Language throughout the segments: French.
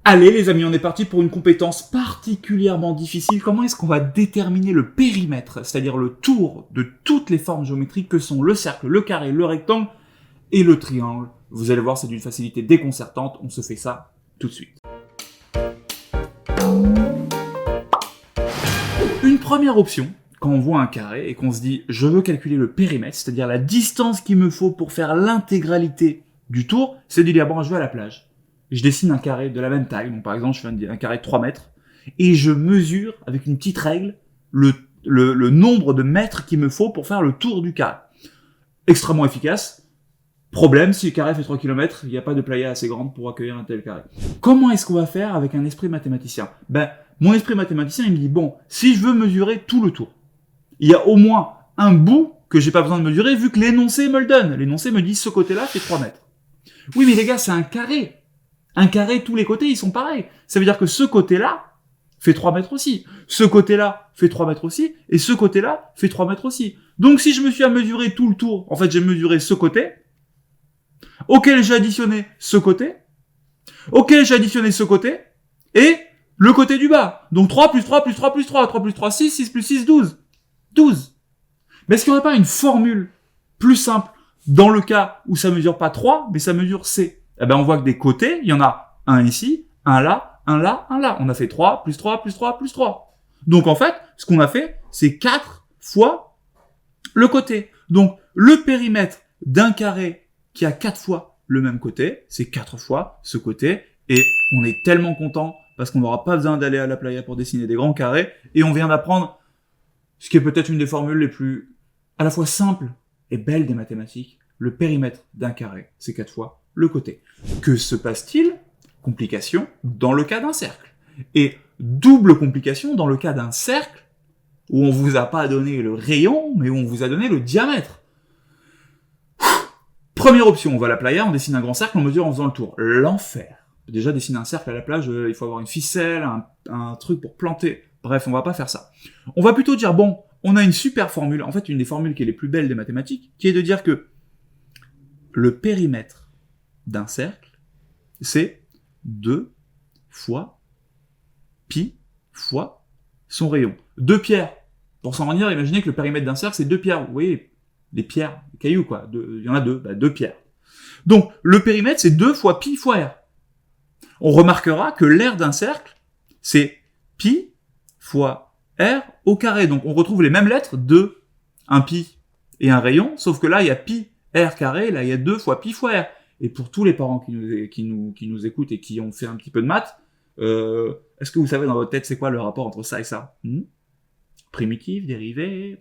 Allez les amis, on est parti pour une compétence particulièrement difficile. Comment est-ce qu'on va déterminer le périmètre, c'est-à-dire le tour de toutes les formes géométriques que sont le cercle, le carré, le rectangle et le triangle? Vous allez voir, c'est d'une facilité déconcertante. On se fait ça tout de suite. Une première option, quand on voit un carré et qu'on se dit « je veux calculer le périmètre », c'est-à-dire la distance qu'il me faut pour faire l'intégralité du tour, c'est de dire « bon, je vais à la plage ». Je dessine un carré de la même taille, donc par exemple je fais un carré de 3 mètres, et je mesure avec une petite règle le nombre de mètres qu'il me faut pour faire le tour du carré. Extrêmement efficace. Problème, si le carré fait 3 km, il n'y a pas de playa assez grande pour accueillir un tel carré. Comment est-ce qu'on va faire avec un esprit mathématicien? Mon esprit mathématicien, il me dit, bon, si je veux mesurer tout le tour, il y a au moins un bout que j'ai pas besoin de mesurer vu que l'énoncé me le donne. L'énoncé me dit, ce côté-là fait 3 mètres. Oui, mais les gars, c'est un carré. Un carré, tous les côtés, ils sont pareils. Ça veut dire que ce côté-là fait 3 mètres aussi. Ce côté-là fait 3 mètres aussi. Et ce côté-là fait 3 mètres aussi. Donc, si je me suis à mesurer tout le tour, en fait, j'ai mesuré ce côté, auquel j'ai additionné ce côté, auquel j'ai additionné ce côté, et le côté du bas. Donc, 3 plus 3 plus 3 plus 3, 3 plus 3, 6, 6 plus 6, 12. 12. Mais est-ce qu'il n'y aurait pas une formule plus simple dans le cas où ça mesure pas 3, mais ça mesure C? On voit que des côtés, il y en a un ici, un là, un là, un là. On a fait 3, plus 3, plus 3, plus 3. Donc en fait, ce qu'on a fait, c'est 4 fois le côté. Donc le périmètre d'un carré qui a 4 fois le même côté, c'est 4 fois ce côté. Et on est tellement content parce qu'on n'aura pas besoin d'aller à la playa pour dessiner des grands carrés. Et on vient d'apprendre ce qui est peut-être une des formules les plus à la fois simples et belles des mathématiques. Le périmètre d'un carré, c'est 4 fois le côté. Que se passe-t-il? Complication dans le cas d'un cercle. Et double complication dans le cas d'un cercle où on vous a pas donné le rayon, mais où on vous a donné le diamètre. Première option, on va à la playa, on dessine un grand cercle, on mesure en faisant le tour. L'enfer. Déjà, dessiner un cercle à la plage, il faut avoir une ficelle, un truc pour planter. Bref, on va pas faire ça. On va plutôt dire, bon, on a une super formule, en fait, une des formules qui est les plus belles des mathématiques, qui est de dire que le périmètre d'un cercle, c'est 2 fois pi fois son rayon. 2 pierres. Pour s'en rendre, imaginez que le périmètre d'un cercle, c'est 2 pierres. Vous voyez, les pierres, les cailloux, quoi. Il y en a 2, 2 pierres. Donc, le périmètre, c'est 2 fois pi fois r. On remarquera que l'aire d'un cercle, c'est pi fois r au carré. Donc, on retrouve les mêmes lettres, 2, un pi et un rayon, sauf que là, il y a pi r carré, là, il y a 2 fois pi fois r. Et pour tous les parents qui nous écoutent et qui ont fait un petit peu de maths, est-ce que vous savez dans votre tête c'est quoi le rapport entre ça et ça? Primitif, dérivé...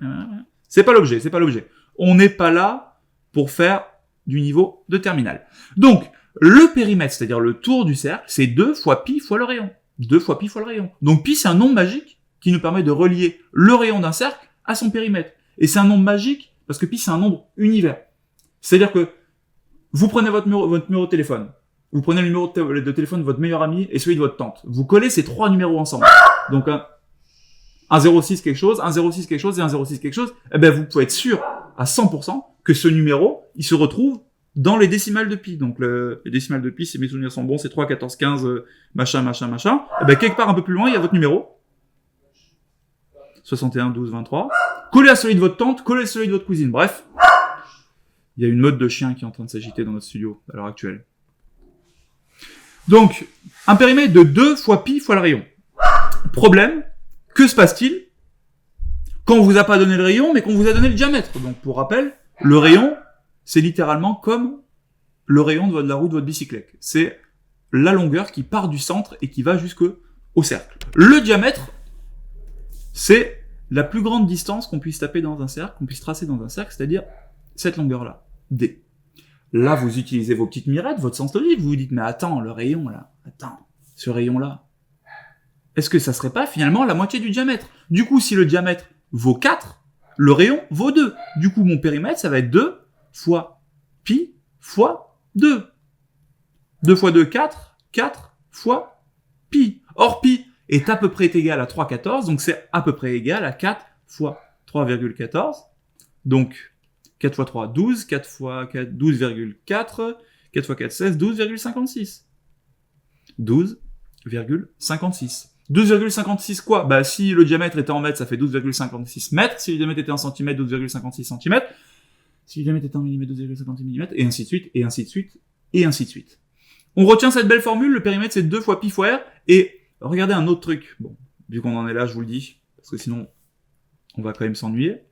C'est pas l'objet, c'est pas l'objet. On n'est pas là pour faire du niveau de terminale. Donc, le périmètre, c'est-à-dire le tour du cercle, c'est 2 fois pi fois le rayon. 2 fois pi fois le rayon. Donc pi, c'est un nombre magique qui nous permet de relier le rayon d'un cercle à son périmètre. Et c'est un nombre magique parce que pi, c'est un nombre univers. C'est-à-dire que vous prenez votre numéro de téléphone. Vous prenez le numéro de téléphone de votre meilleur ami et celui de votre tante. Vous collez ces 3 numéros ensemble. Donc, un 06 quelque chose, un 06 quelque chose et un 06 quelque chose. Vous pouvez être sûr à 100% que ce numéro, il se retrouve dans les décimales de pi. Donc, les décimales de pi, si mes souvenirs sont bons, c'est 3, 14, 15, machin, machin, machin. Quelque part un peu plus loin, il y a votre numéro. 61, 12, 23. Collez à celui de votre tante, collez à celui de votre cousine. Bref. Il y a une meute de chiens qui est en train de s'agiter dans notre studio, à l'heure actuelle. Donc, un périmètre de 2 fois pi fois le rayon. Problème, que se passe-t-il quand on vous a pas donné le rayon, mais qu'on vous a donné le diamètre? Donc, pour rappel, le rayon, c'est littéralement comme le rayon de la roue de votre bicyclette. C'est la longueur qui part du centre et qui va jusqu'au cercle. Le diamètre, c'est la plus grande distance qu'on puisse taper dans un cercle, qu'on puisse tracer dans un cercle, c'est-à-dire cette longueur-là. D. Là, vous utilisez vos petites mirettes, votre sens logique, vous vous dites, mais attends, le rayon, là, ce rayon-là, est-ce que ça serait pas, finalement, la moitié du diamètre? Du coup, si le diamètre vaut 4, le rayon vaut 2. Du coup, mon périmètre, ça va être 2 fois pi fois 2. 2 fois 2, 4, 4 fois pi. Or, pi est à peu près égal à 3,14, donc c'est à peu près égal à 4 fois 3,14. Donc, 4 fois 3, 12, 4 fois 4, 12,4, 4 fois 4, 16, 12,56. 12, 12,56. 12,56 quoi? Bah, si le diamètre était en mètres, ça fait 12,56 mètres. Si le diamètre était en centimètres, 12,56 centimètres. Si le diamètre était en millimètres, 12,56 millimètres. Et ainsi de suite, et ainsi de suite, et ainsi de suite. On retient cette belle formule, le périmètre c'est 2 fois pi fois r. Et regardez un autre truc. Bon, vu qu'on en est là, je vous le dis, parce que sinon, on va quand même s'ennuyer.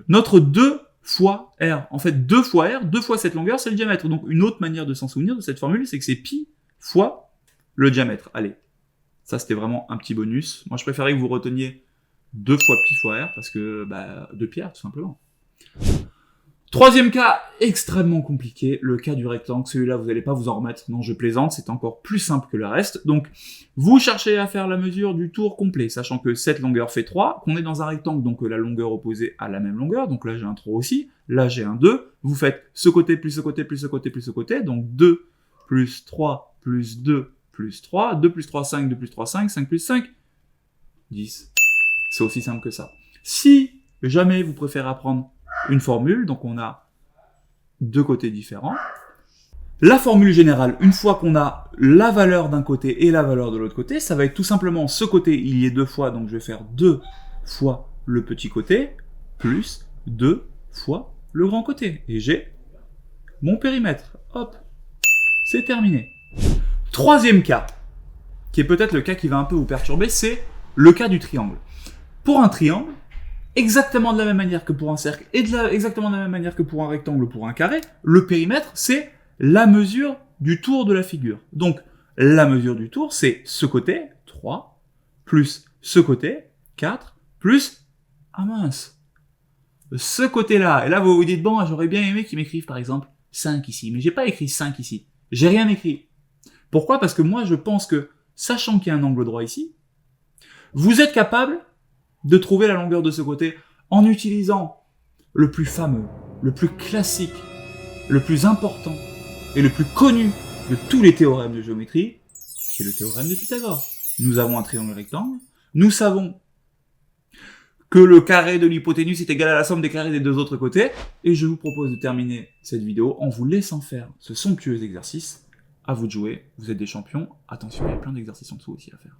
Notre 2 fois r. En fait, 2 fois r, 2 fois cette longueur, c'est le diamètre. Donc, une autre manière de s'en souvenir de cette formule, c'est que c'est pi fois le diamètre. Allez. Ça, c'était vraiment un petit bonus. Moi, je préférais que vous reteniez 2 fois pi fois r, parce que, bah, 2 pi r, tout simplement. Troisième cas, extrêmement compliqué, le cas du rectangle. Celui-là, vous n'allez pas vous en remettre. Non, je plaisante, c'est encore plus simple que le reste. Donc, vous cherchez à faire la mesure du tour complet, sachant que cette longueur fait 3, qu'on est dans un rectangle, donc la longueur opposée à la même longueur. Donc là, j'ai un 3 aussi. Là, j'ai un 2. Vous faites ce côté, plus ce côté, plus ce côté, plus ce côté. Donc 2 plus 3 plus 2 plus 3. 2 plus 3, 5. 2 plus 3, 5. 5 plus 5, 10. C'est aussi simple que ça. Si jamais vous préférez apprendre une formule, donc on a deux côtés différents. La formule générale, une fois qu'on a la valeur d'un côté et la valeur de l'autre côté, ça va être tout simplement ce côté, il y est 2 fois, donc je vais faire 2 fois le petit côté, plus 2 fois le grand côté. Et j'ai mon périmètre. Hop, c'est terminé. Troisième cas, qui est peut-être le cas qui va un peu vous perturber, c'est le cas du triangle. Pour un triangle, exactement de la même manière que pour un cercle et exactement de la même manière que pour un rectangle ou pour un carré, le périmètre, c'est la mesure du tour de la figure. Donc, la mesure du tour, c'est ce côté, 3, plus ce côté, 4, plus, ah mince, ce côté-là. Et là, vous vous dites, bon, j'aurais bien aimé qu'ils m'écrivent, par exemple, 5 ici. Mais j'ai pas écrit 5 ici. J'ai rien écrit. Pourquoi? Parce que moi, je pense que, sachant qu'il y a un angle droit ici, vous êtes capable de trouver la longueur de ce côté en utilisant le plus fameux, le plus classique, le plus important et le plus connu de tous les théorèmes de géométrie, qui est le théorème de Pythagore. Nous avons un triangle rectangle, nous savons que le carré de l'hypoténuse est égal à la somme des carrés des deux autres côtés, et je vous propose de terminer cette vidéo en vous laissant faire ce somptueux exercice. À vous de jouer, vous êtes des champions, attention, il y a plein d'exercices en dessous aussi à faire.